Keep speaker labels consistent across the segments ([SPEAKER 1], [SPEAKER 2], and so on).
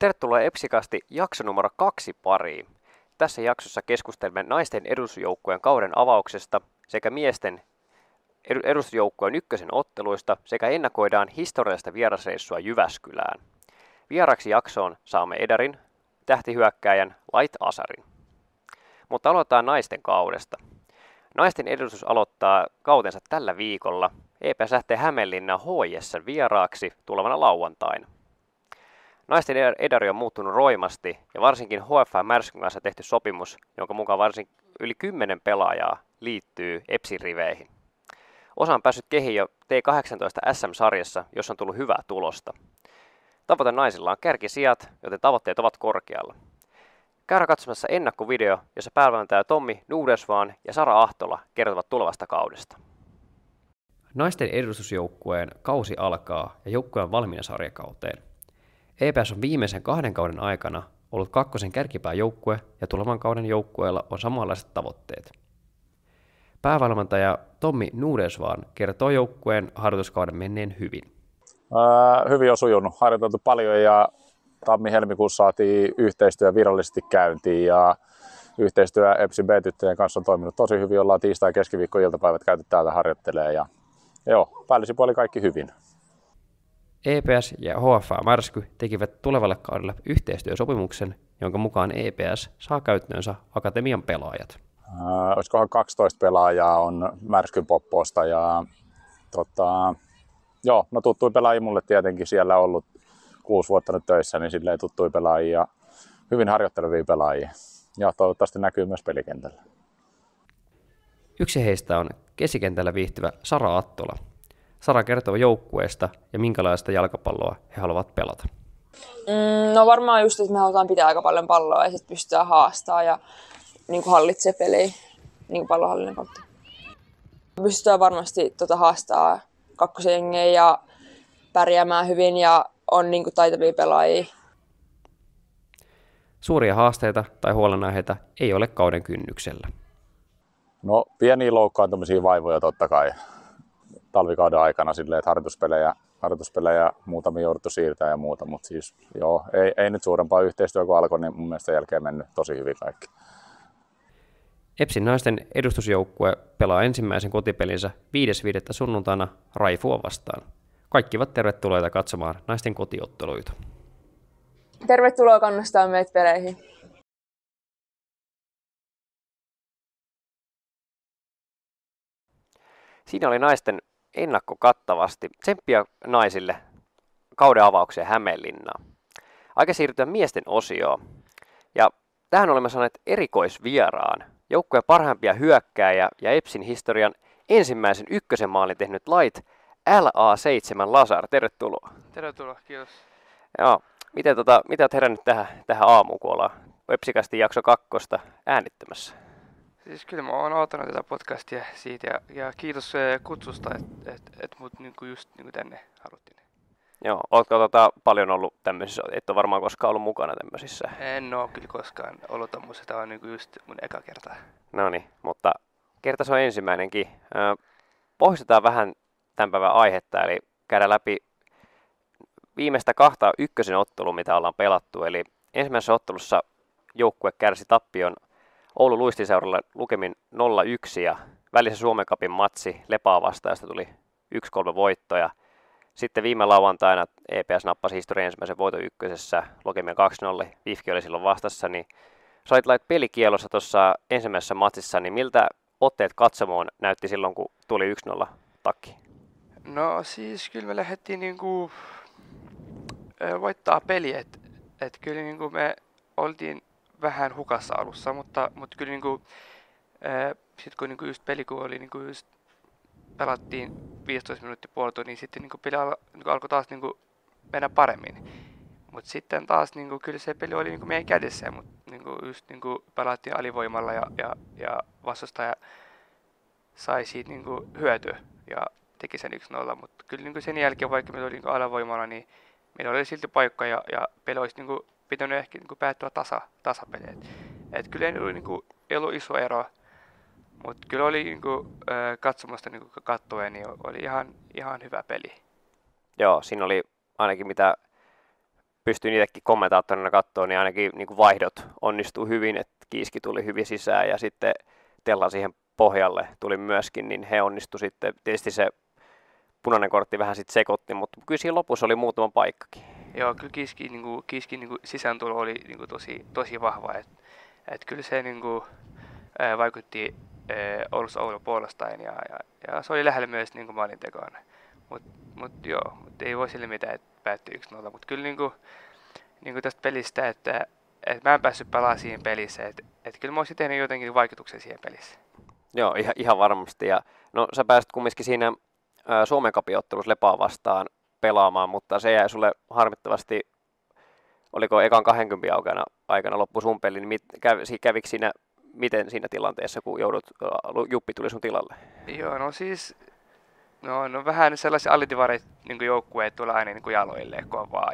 [SPEAKER 1] Tervetuloa Epsikasti jakso numero 2 pariin. Tässä jaksossa keskustelemme naisten edustusjoukkueen kauden avauksesta sekä miesten edustusjoukkueen ykkösen otteluista sekä ennakoidaan historiallista vierasreissua Jyväskylään. Vieraksi jaksoon saamme Edarin, tähtihyökkääjän Light Asarin. Mutta aloitetaan naisten kaudesta. Naisten edustus aloittaa kautensa tällä viikolla. EPS lähtee Hämeenlinnaan HJ:n vieraaksi tulevana lauantaina. Naisten Edari on muuttunut roimasti ja varsinkin HFA Märskyn kanssa tehty sopimus, jonka mukaan varsin yli 10 pelaajaa liittyy EPSin riveihin. Osa on päässyt kehiin jo T18 SM-sarjassa, jossa on tullut hyvää tulosta. Tavoite naisilla on kärkisijat, joten tavoitteet ovat korkealla. Käydään katsomassa ennakkovideo, jossa päävalmentaja Tommi Nuudesvaan ja Sara Ahtola kertovat tulevasta kaudesta. Naisten edustusjoukkueen kausi alkaa ja joukkue on valmiina sarjakauteen. EPS on viimeisen 2 kauden aikana ollut kakkosen kärkipääjoukkue ja tulevan kauden joukkueella on samanlaiset tavoitteet. Päävalmentaja Tommi Nuudesvaan kertoo joukkueen harjoituskauden menneen hyvin.
[SPEAKER 2] Hyvin on sujunut, harjoiteltu paljon ja tammi-helmikuussa saatiin yhteistyö virallisesti käyntiin ja yhteistyö EPSin B-tyttöjen kanssa on toiminut tosi hyvin. Ollaan tiistai- ja keskiviikko-iltapäivät käyty täältä harjoittelemaan ja päällisin puoli kaikki hyvin.
[SPEAKER 1] EPS ja HFA Märsky tekivät tulevalle kaudelle yhteistyösopimuksen, jonka mukaan EPS saa käyttöönsä akatemian pelaajat.
[SPEAKER 2] Olisikohan 12 pelaajaa on Märskyn Popposta ja tuttuja pelaajia mulle tietenkin siellä ollut 6 vuotta nyt töissä, niin silleen tuttuja pelaajia ja hyvin harjoittelevia pelaajia ja toivottavasti näkyy myös pelikentällä.
[SPEAKER 1] Yksi heistä on keskikentällä viihtyvä Sara Ahtola. Sara kertoo joukkueesta ja minkälaista jalkapalloa he haluavat pelata.
[SPEAKER 3] No varmaan just, että me halutaan pitää aika paljon palloa ja sitten pystytään haastamaan ja hallitsemaan pelejä pallonhallinnan kautta. Pystytään varmasti haastaa kakkosjengejä ja pärjäämään hyvin ja on taitavia pelaajia.
[SPEAKER 1] Suuria haasteita tai huolenaiheita ei ole kauden kynnyksellä.
[SPEAKER 2] No pieniä loukkaantumisia vaivoja totta kai talvikauden aikana silleen, että harjoituspelejä muutamia jouduttu siirtää ja muuta, mutta siis ei nyt suurempaa yhteistyötä kuin alkoi, niin mun mielestä sen jälkeen mennyt tosi hyvin kaikki.
[SPEAKER 1] EPSin naisten edustusjoukkue pelaa ensimmäisen kotipelinsä 5.5. sunnuntaina Raifua vastaan. Kaikki ovat tervetulleita katsomaan naisten kotiotteluita.
[SPEAKER 3] Tervetuloa kannustaa meitä peleihin.
[SPEAKER 1] Siinä oli naisten ennakko kattavasti. Tsemppiä naisille kauden avaukseen Hämeenlinnaan. Aika siirtyä miesten osioon. Ja tähän olemme saaneet erikoisvieraan. Joukkueen parhaimpia hyökkääjä ja EPSin historian ensimmäisen ykkösen maalin tehnyt Light LA7 Lasar. Tervetuloa.
[SPEAKER 4] Tervetuloa, kiitos.
[SPEAKER 1] Joo. Miten olet herännyt tähän aamuun, kun ollaan Epsikasti jakso 2 äänittämässä?
[SPEAKER 4] Siis kyllä mä oon odottanut tätä podcastia siitä ja kiitos kutsusta, että mut just tänne haluttiin.
[SPEAKER 1] Joo, ootko paljon ollut tämmöisissä, et ole varmaan koskaan ollut mukana tämmöisissä?
[SPEAKER 4] En oo kyllä koskaan ollut tommosessa, tää on just mun eka kerta.
[SPEAKER 1] No niin, mutta kerta se on ensimmäinenkin. Pohjustetaan vähän tämän päivän aihetta, eli käydään läpi viimeistä 2 ykkösen ottelua, mitä ollaan pelattu. Eli ensimmäisessä ottelussa joukkue kärsi tappion Oulun Luistiseuralle lukemin 0-1 ja välissä Suomen Cupin matsi Lepaa vastaan, josta tuli 1-3 voittoja. Sitten viime lauantaina EPS nappasi historian ensimmäisen voiton ykkösessä lukemin 2-0. Vifki oli silloin vastassa, niin sä olit pelikielossa tuossa ensimmäisessä matsissa, niin miltä otteet katsomoon näytti silloin, kun tuli 1-0 takki?
[SPEAKER 4] No siis kyllä me lähdettiin voittaa peli, et kyllä me oltiin vähän hukassa alussa, mutta kyllä sit kun just peli kun oli just pelattiin 15 minuuttia puolta, niin sitten peli alkoi taas mennä paremmin. Mutta sitten taas kyllä se peli oli meidän kädessä, mutta just pelattiin alivoimalla ja vastustaja sai siitä hyötyä ja teki sen 1-0, mutta kyllä sen jälkeen vaikka meillä oli alavoimalla, niin meillä oli silti paikka ja peli olisi pitänyt ehkä päättyä tasapeliä. Et kyllä ei ollut iso ero, mutta kyllä oli katsomusta kattoen, niin oli ihan hyvä peli.
[SPEAKER 1] Joo, siinä oli ainakin mitä pystyin itsekin kommentaattorina katsoa, niin ainakin niin kuin vaihdot onnistui hyvin, että Kiiski tuli hyvin sisään ja sitten Tella siihen pohjalle tuli myöskin, niin he onnistu sitten. Tietysti se punainen kortti vähän sitten sekoitti, mutta kyllä siinä lopussa oli muutama paikkakin.
[SPEAKER 4] Joo, kyllä Kiiskin niinku sisääntulo oli niinku tosi vahva, et kyllä se niinku, vaikutti Oulussa Oulun puolestaan ja se oli lähellä myös niinku maalintekoon. Mut ei voi sille mitään, että päättyi 1-0, mutta kyllä niinku tästä pelistä, että mä en päässyt pelaamaan siihen pelissä, että kyllä mä olisin tehnyt jotenkin vaikutuksen siihen pelissä.
[SPEAKER 1] Joo, ihan varmasti. Ja, no sä pääsit kumminkin siinä Suomen Cupin-ottelussa Lepaa vastaan pelaamaan, mutta se jäi sulle harmittavasti, oliko ekan 20 aikana loppu sun peli, niin kävikö siinä, miten siinä tilanteessa, kun Juppi tuli sun tilalle?
[SPEAKER 4] Joo, no siis, no vähän sellaisia alitivareita niin joukkueet tulee aina niin jaloille kovaa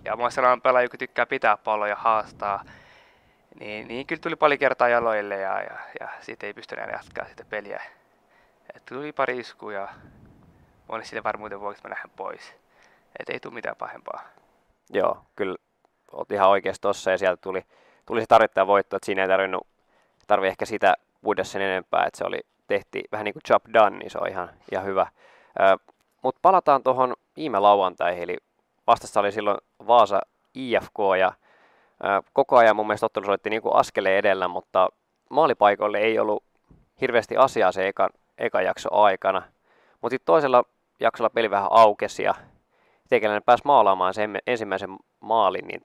[SPEAKER 4] ja mä oon sellainen pelaaja, joka tykkää pitää palloa ja haastaa, niin kyllä tuli pari kertaa jaloille ja siitä ei pystynyt enää jatkaa sitä peliä. Et tuli pari iskua ja mä olin sille varmuuden vuoksi, mä lähden pois. Et ei tule mitään pahempaa.
[SPEAKER 1] Joo, kyllä olet ihan oikeassa tossa ja sieltä tuli se tarvittava voitto, että siinä ei tarvi ehkä sitä puida sen enempää, että tehtiin vähän niin kuin job done, niin se on ihan hyvä. Mutta palataan tuohon viime lauantaihin, eli vastassa oli silloin Vaasa IFK ja koko ajan mun mielestä ottelu soitti niin kuin askeleen edellä, mutta maalipaikoille ei ollut hirveästi asiaa se eka jakso aikana. Mutta sitten toisella jaksolla peli vähän aukesi ja teikäläinen pääsi maalaamaan sen ensimmäisen maalin, niin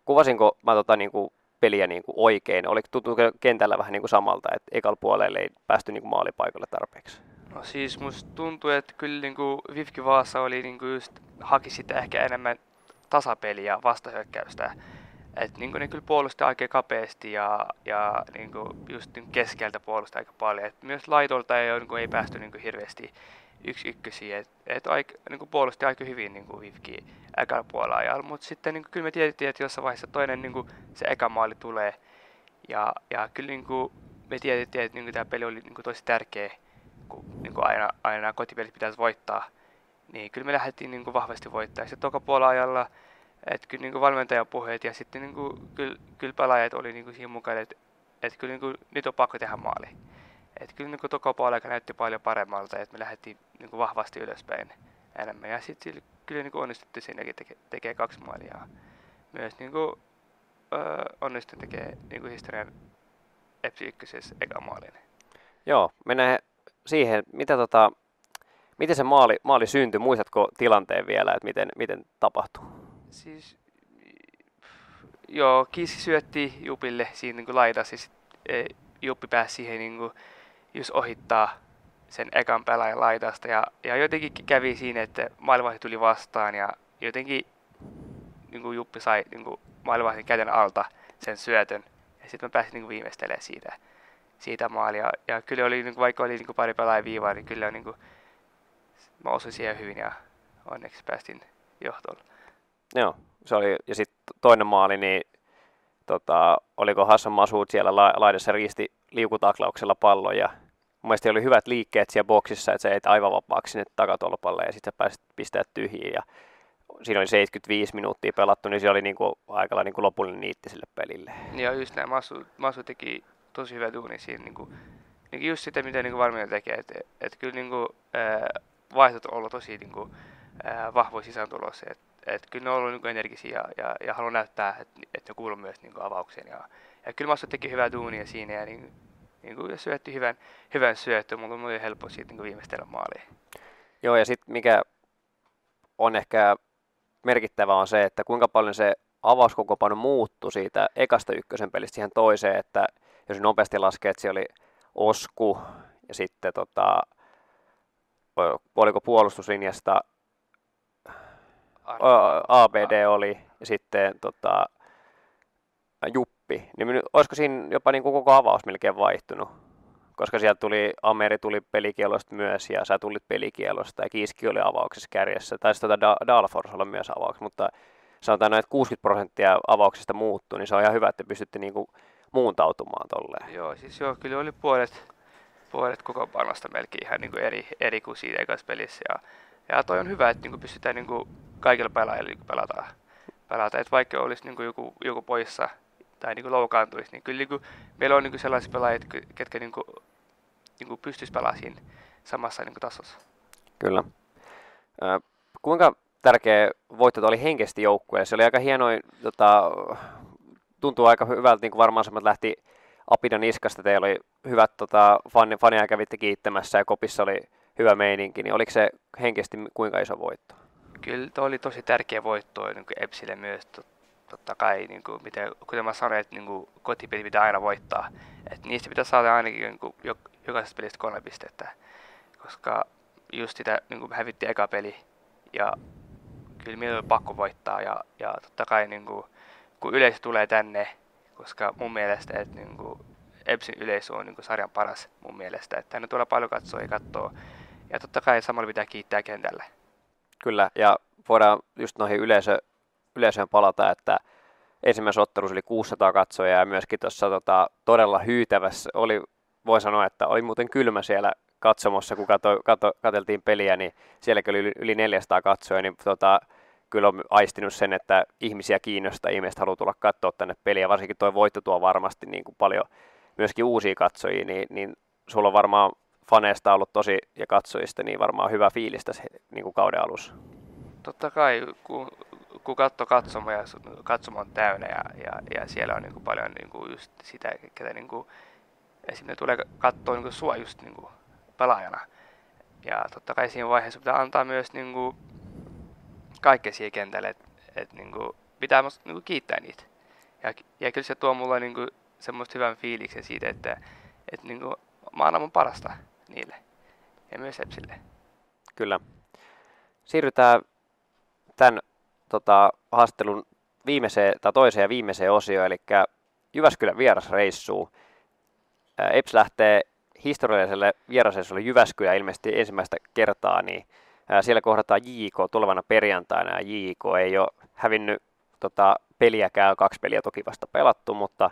[SPEAKER 1] kuvasinko mä niin kuin peliä niin kuin oikein? Oliko tuntuu kentällä vähän niin kuin samalta, että ekalla puolelle ei päästy niin kuin maalipaikalle tarpeeksi?
[SPEAKER 4] No siis musta tuntuu, että kyllä niin kuin Vivki Vaasa oli niin kuin just haki sitä ehkä enemmän tasapeliä ja vastahyökkäystä. Että niin ne kyllä puolusti aika kapeasti ja niin kuin just niin keskeltä puolusti aika paljon. Et myös laidolta ei päästy niin kuin hirveästi 1-1. Et niin puolusti aika hyvin niin Vivki ekalla puolella. Mutta sitten niin kyllä me tiedettiin, että jossain vaiheessa toinen niin se eka maali tulee. Ja kyllä niin me tiedettiin, että niin tämä peli oli niin tosi tärkeä, kun niin aina kotipelit pitäisi voittaa. Niin kyllä me lähdettiin niin vahvasti voittaa. Sitten toka puolella että kyllä niin valmentajan puheet ja sitten niin kyllä pelaajat oli niin siinä mukaan, että kyllä niin nyt on pakko tehdä maali. Että kyllä niin toka puolella näytti paljon paremmalta, että me lähdettiin niin vahvasti ylöspäin enemmän. Ja sitten kyllä niin onnistuttiin siinäkin tekee 2 maalia. Myös niin onnistui tekemään niin historian EPSi 1 eka maalin.
[SPEAKER 1] Joo, mennään siihen, miten se maali syntyi, muistatko tilanteen vielä, että miten tapahtui?
[SPEAKER 4] Siis, joo, Kiiski syötti Jupille siinä niin laidassa ja sitten Juppi pääsi siihen niin just ohittaa sen ekan pelaajan laidasta ja jotenkin kävi siinä, että maalivahti tuli vastaan ja jotenkin niin Juppi sai niin maalivahtin käden alta sen syötön ja sitten mä pääsin niin viimeistelemään siitä maalia ja kyllä oli, niin vaikka oli niin pari pelaajaa viivaa, niin kyllä niin mä osuin siihen hyvin ja onneksi päästin johtoon.
[SPEAKER 1] Joo, se oli, ja sitten toinen maali, niin oliko Hassan Masud siellä laidassa riisti liukutaklauksella pallon, ja mun mielestä oli hyvät liikkeet siellä boksissa, että sä et aivan vapaaksi sinne takatolpalle, ja sitten sä pääsit pistää tyhjiin, ja siinä oli 75 minuuttia pelattu, niin se oli aika lailla lopullinen niitti sille pelille.
[SPEAKER 4] Ja just näin, Masu teki tosi hyvä duuni siinä, niin just sitä, mitä valmentaja tekee, että kyllä vaihtot on ollut tosi vahvoja sisääntulossa, että kyllä ne on ollut energisiä ja haluan näyttää, että ne kuuluu myös avaukseen. Ja kyllä Massu teki hyvää duunia siinä ja syötti hyvän syöttön, mutta oli helppo siitä viimeistellä maaliin.
[SPEAKER 1] Joo, ja sitten mikä on ehkä merkittävä on se, että kuinka paljon se avauskokoonpano muuttui siitä ekasta ykkösen pelistä siihen toiseen, että jos nopeasti laskee, että siellä oli Osku ja sitten oliko puolustuslinjasta ABD oli ja sitten Juppi, niin olisiko siinä jopa niin kuin koko avaus melkein vaihtunut, koska sieltä Ameri tuli pelikielosta myös ja sä tulit pelikielosta ja Kiiski oli avauksessa kärjessä, taisi Dalfors olla myös avauksessa, mutta sanotaan näin, että 60% avauksista muuttui, niin se on ihan hyvä, että pystytte niin kuin muuntautumaan tolleen.
[SPEAKER 4] Joo, siis kyllä oli puolet koko panosta melkein ihan eri kuin siinä ekassa pelissä. Ja toi on hyvä, että pystytään kaikilla pelaajilla niin pelataan. Että vaikka olisi niin joku poissa tai niin loukkaantuisi, niin kyllä niin meillä on niin sellaisia pelaajia, ketkä niin pystyisi pelaamaan siinä samassa niin tasossa.
[SPEAKER 1] Kyllä. Kuinka tärkeä voitto oli henkisesti joukkueelle? Se oli aika hienoin, tuntuu aika hyvältä, niin kuin varmaan semmoinen lähti Apidan niskasta, teillä oli hyvät fania kävitte kiittämässä ja kopissa oli hyvä meininki, niin oliko se henkisesti kuinka iso voitto?
[SPEAKER 4] Kyllä tuo oli tosi tärkeä voitto niin Epsille myös, totta kai, niin kuin, kuten mä sanoin, että niin kotipeli pitää aina voittaa, että niistä pitää saada ainakin niin jokaisesta pelistä 3 pistettä, koska just sitä niin hävittiin eka peli ja kyllä meillä oli pakko voittaa ja totta kai niin kuin, kun yleisö tulee tänne, koska mun mielestä että niin kuin, Epsin yleisö on niin kuin, sarjan paras mun mielestä, että tänne tulee paljon katsoo ja totta kai samalla pitää kiittää kentälle.
[SPEAKER 1] Kyllä, ja voidaan just noihin yleisöön palata, että ensimmäisessä ottelussa oli 600 katsojaa ja myöskin tuossa todella hyytävässä voi sanoa, että oli muuten kylmä siellä katsomossa, kun katseltiin peliä, niin sielläkin oli yli 400 katsojaa, niin kyllä on aistinut sen, että ihmisiä kiinnostaa, ihmiset haluaa tulla katsoa tänne peliä, varsinkin tuo voitto tuo varmasti niin kuin paljon myöskin uusia katsojia, niin sulla on varmaan faneista ollut tosi ja katsojista, niin varmaan hyvä fiilis tässä niin kuin kauden alussa.
[SPEAKER 4] Totta kai, kun katsomo ja katsomo on täynnä ja siellä on niin kuin paljon niin kuin just sitä, ketä niin kuin, esimerkiksi tulee katsoa niin kuin sua just niin kuin pelaajana. Ja totta kai siinä vaiheessa pitää antaa myös niin kuin kaikkea siihen kentälle, että niin kuin pitää niin kuin kiittää niitä. Ja kyllä se tuo mulle niin kuin semmoista hyvän fiiliksen siitä, että niin kuin mä annan mun parasta niille ja myös Epsille.
[SPEAKER 1] Kyllä. Siirrytään tämän haastattelun toiseen ja viimeiseen osioon, eli Jyväskylän vierasreissuun. Eps lähtee historialliselle vierasreissulle Jyväskylään ilmeisesti ensimmäistä kertaa, niin siellä kohdataan JIK tulevana perjantaina, ja JIK ei ole hävinnyt peliäkään, 2 peliä toki vasta pelattu, mutta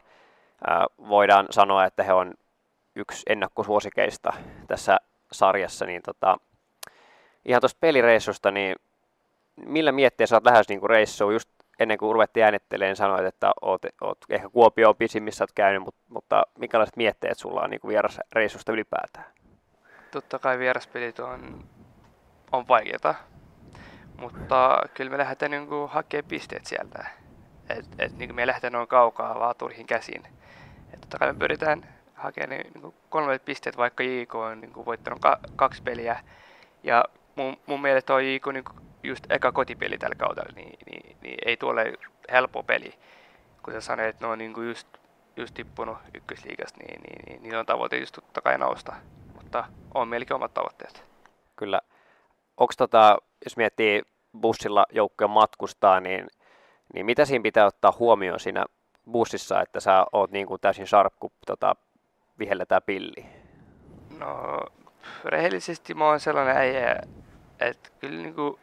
[SPEAKER 1] voidaan sanoa, että he on yksi ennakkosuosikeista tässä sarjassa, niin ihan tuosta pelireissusta, niin millä miettiä sä oot lähes niin reissuun, just ennen kuin ruvettiin äänittelemään, sanoit, että oot ehkä Kuopio pisimmissä oot käynyt, mutta minkälaiset mietteet sulla on niin vierasreissusta ylipäätään?
[SPEAKER 4] Totta kai vieraspelit on vaikeata, mutta kyllä me lähdetään niin hakemaan pisteet sieltä. Niin me lähdetään noin kaukaa vaan turhin käsiin. Totta kai me pyritään hakemaan niin 3 pisteet, vaikka JK on niin voittanut 2 peliä. Ja mun mielestä on JK niin just eka kotipeli tällä kaudella, niin ei tuolle helppo peli. Kun sä sanoit, että ne on niin just tippunut ykkösliigasta, niin niillä on tavoite just totta kai nousta. Mutta on meilläkin omat tavoitteet.
[SPEAKER 1] Kyllä. Onko jos miettii bussilla joukkojen matkustaa, niin mitä siinä pitää ottaa huomioon siinä bussissa, että sä oot niin kuin täysin sharp, kun vihelletään pilliä?
[SPEAKER 4] No, rehellisesti mä oon sellainen äijä, että kyllä niinku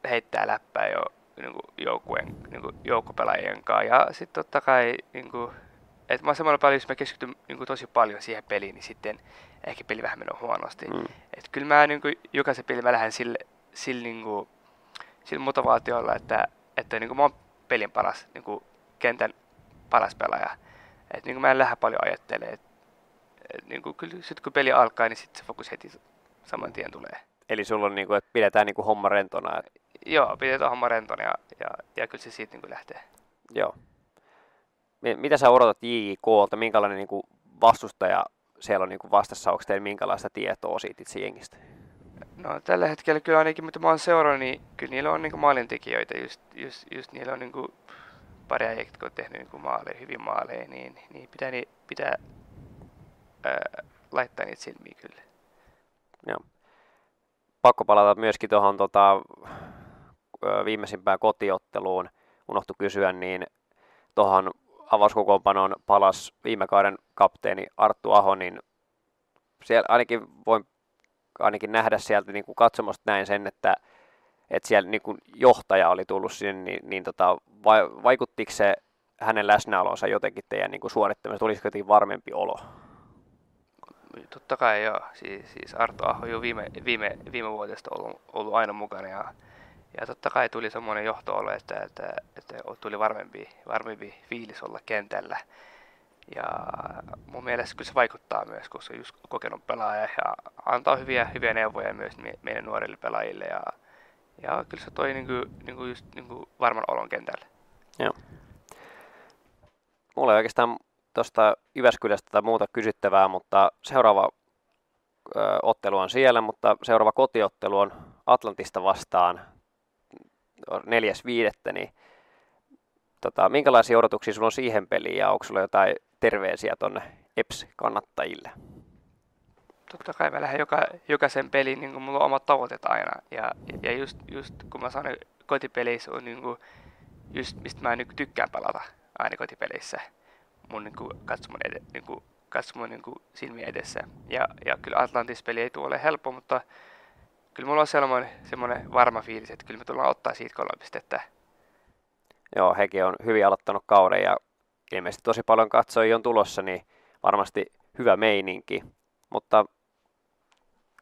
[SPEAKER 4] heittää läppää jo niinku joukkueen niinku joukkopelaajien kanssa. Ja sitten totta kai niinku, että mä oon semmoinen paljon, jos mä keskityn niinku tosi paljon siihen peliin, niin sitten ehkä peli vähän menee huonosti. Että kyllä mä niinku jokaisen pelin mä lähden sillä motivaatiolla, että niinku mä oon pelin paras, niinku kentän paras pelaaja. Että niinku mä en lähde paljon ajattelemaan. Niinku kyllä sit kun peli alkaa, niin sitten se fokus heti saman tien tulee.
[SPEAKER 1] Eli sulla on niinku, että pidetään niinku homma rentona.
[SPEAKER 4] Joo, pidetään homma rentona ja kyllä se siitä niinku lähtee.
[SPEAKER 1] Joo. Mitä sä odotat JJK:lta? Minkälainen niinku vastustaja siellä on niinku vastassa? Onko teillä minkälaista tietoa siitä itse jengistä?
[SPEAKER 4] No tällä hetkellä kyllä ainakin, mitä mä oon seurannut, niin kyllä niillä on niinku maalintekijöitä. Just niillä on niinku pari äijää, jotka on tehnyt niinku maaleja, hyvin maaleja, niin pitää laittaa niitä silmiä kyllä.
[SPEAKER 1] Joo. Pakko palata myöskin tuohon viimeisimpään kotiotteluun. Unohtu kysyä, niin tuohon avauskokoonpanoon palasi viime kauden kapteeni Arttu Aho, niin siellä voin ainakin nähdä sieltä niin kuin katsomasta näin sen, että siellä niin kuin johtaja oli tullut sinne, niin vaikuttiko se hänen läsnäolonsa jotenkin teidän niin kuin suorittamiseen? Tulisiko jotenkin varmempi olo?
[SPEAKER 4] Totta kai joo. Siis Arttu Aho jo viime vuodesta ollut aina mukana Ja totta kai tuli semmoinen johto-olo, että tuli varmempi fiilis olla kentällä. Ja mun mielestä kyllä se vaikuttaa myös, kun se on just kokenut pelaaja ja antaa hyviä neuvoja myös meidän nuorille pelaajille. Ja kyllä se toi just varman olon kentälle.
[SPEAKER 1] Joo. Mulla ei oikeastaan tuosta Jyväskylästä tai muuta kysyttävää, mutta seuraava ottelu on siellä, mutta seuraava kotiottelu on Atlantista vastaan 4.5. Niin, minkälaisia odotuksia sulla on siihen peliin ja onko sulla jotain terveisiä tuonne EPS-kannattajille?
[SPEAKER 4] Totta kai mä lähden jokaisen peliin, niin kuin mulla on omat tavoitteet aina. Ja just kun mä sanon kotipeleissä on niin kuin, just mistä mä niin kuin tykkään pelata aina kotipeleissä mun niin kuin katsomon silmien edessä. Ja kyllä Atlantis-peli ei tule ole helppo, mutta kyllä mulla on semmoinen varma fiilis, että kyllä me tullaan ottaa siitä 3 pistettä.
[SPEAKER 1] Joo, hekin on hyvin aloittanut kauden ja ilmeisesti tosi paljon katsojia on tulossa, niin varmasti hyvä meininki. Mutta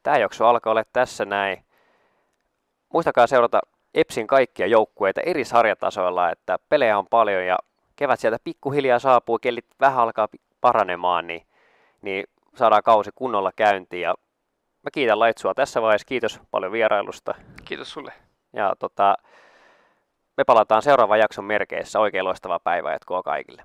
[SPEAKER 1] tämä jakso alkaa olla tässä näin. Muistakaa seurata EPSin kaikkia joukkueita eri sarjatasoilla, että pelejä on paljon ja kevät sieltä pikkuhiljaa saapuu, kellit vähän alkaa paranemaan, niin saadaan kausi kunnolla käyntiin. Ja mä kiitän Laitsua tässä vaiheessa, kiitos paljon vierailusta.
[SPEAKER 4] Kiitos sulle.
[SPEAKER 1] Ja me palataan seuraavan jakson merkeissä. Oikein loistavaa päivää jatkoa kaikille.